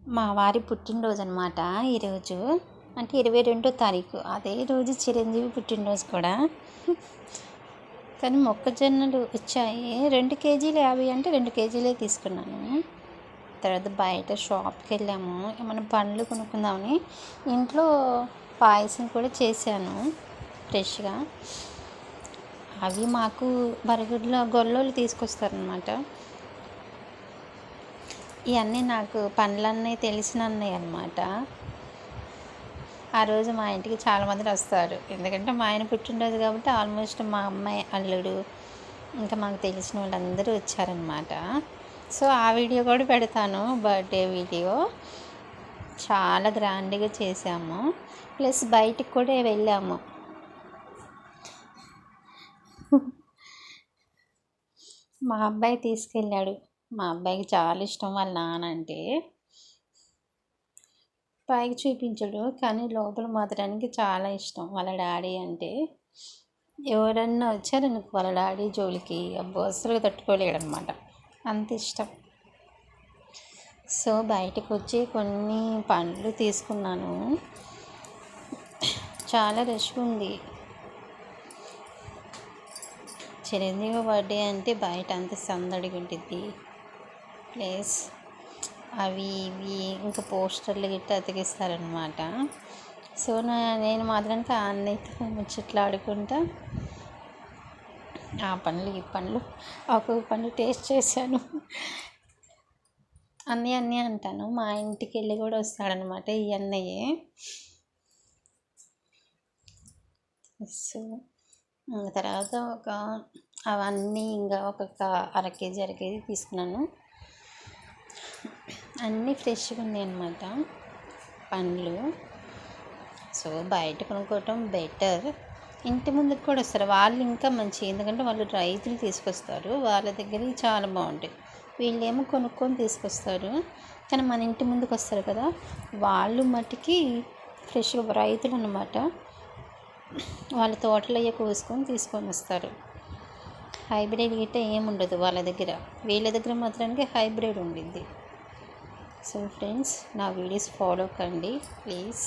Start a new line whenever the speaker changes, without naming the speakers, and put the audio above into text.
మా వారి పుట్టినరోజు అనమాట ఈరోజు. అంటే 22వ తారీఖు. అదే రోజు చిరంజీవి పుట్టినరోజు కూడా. కానీ మొక్కజొన్నలు వచ్చాయి. 2 కేజీలు 50 అంటే 2 కేజీలే తీసుకున్నాను. తర్వాత బయట షాప్కి వెళ్ళాము, ఏమైనా పండ్లు కొనుక్కుందామని. ఇంట్లో పాయసం కూడా చేశాను ఫ్రెష్గా. అవి మాకు గొల్లోళ్ళు తీసుకొస్తారనమాట. ఇవన్నీ నాకు పండ్లన్నీ తెలిసిన అన్నయ్య అనమాట. ఆ రోజు మా ఇంటికి చాలామంది వస్తారు, ఎందుకంటే మా ఆయన పుట్టినరోజు కాబట్టి ఆల్మోస్ట్ మా అమ్మాయి అల్లుడు ఇంకా మాకు తెలిసిన వాళ్ళందరూ వచ్చారనమాట. సో ఆ వీడియో కూడా పెడతాను, బర్త్డే వీడియో. చాలా గ్రాండ్గా చేసాము, ప్లస్ బయటికి కూడా వెళ్ళాము. మా అబ్బాయి తీసుకెళ్ళాడు. మా అబ్బాయికి చాలా ఇష్టం వాళ్ళ నాన్న అంటే. పైకి చూపించడు, కానీ లోపల మాత్రానికి చాలా ఇష్టం వాళ్ళ డాడీ అంటే. ఎవరన్నా వచ్చారనుకో వాళ్ళ డాడీ జోలికి, అబ్బో అసలు తట్టుకోలేడనమాట, అంత ఇష్టం. సో బయటకు వచ్చి కొన్ని పండ్లు తీసుకున్నాను. చాలా రష్గా ఉంది. చిరంజీవి బర్త్డే అంటే బయట అంత సందడిగా ఉంటుంది. ప్లస్ అవి ఇవి ఇంకా పోస్టర్లు గిట్ట అతికిస్తారనమాట. సో నేను మాత్రానికి ఆ అన్నయ్యతో ముచ్చట్లు ఆడుకుంటా ఆ పండ్లు ఈ పండ్లు ఒక్కొక్క పండు టేస్ట్ చేశాను. అన్నీ అంటాను. మా ఇంటికి వెళ్ళి కూడా వస్తాడనమాట ఈ అన్నయ్యే. సో తర్వాత అవన్నీ ఇంకా ఒక్కొక్క అర కేజీ తీసుకున్నాను. అన్నీ ఫ్రెష్గా ఉన్నాయి అన్నమాట పండ్లు. సో బయట కొనుక్కోవటం బెటర్. ఇంటి ముందుకు కూడా వస్తారు వాళ్ళు, ఇంకా మంచి, ఎందుకంటే వాళ్ళు రైతులు తీసుకొస్తారు, వాళ్ళ దగ్గర చాలా బాగుంటాయి. వీళ్ళేమో కొనుక్కొని తీసుకొస్తారు, కానీ మన ఇంటి ముందుకు వస్తారు కదా, వాళ్ళు మట్టికి ఫ్రెష్గా రైతులు అన్నమాట. వాళ్ళ తోటలు అయ్యే కోసుకొని తీసుకొని వస్తారు. హైబ్రిడ్ గిట్ట ఏముండదు వాళ్ళ దగ్గర, వీళ్ళ దగ్గర మాత్రానికి హైబ్రిడ్ ఉండిద్ది. సో ఫ్రెండ్స్, నా వీడియోస్ ఫాలో కండి ప్లీజ్.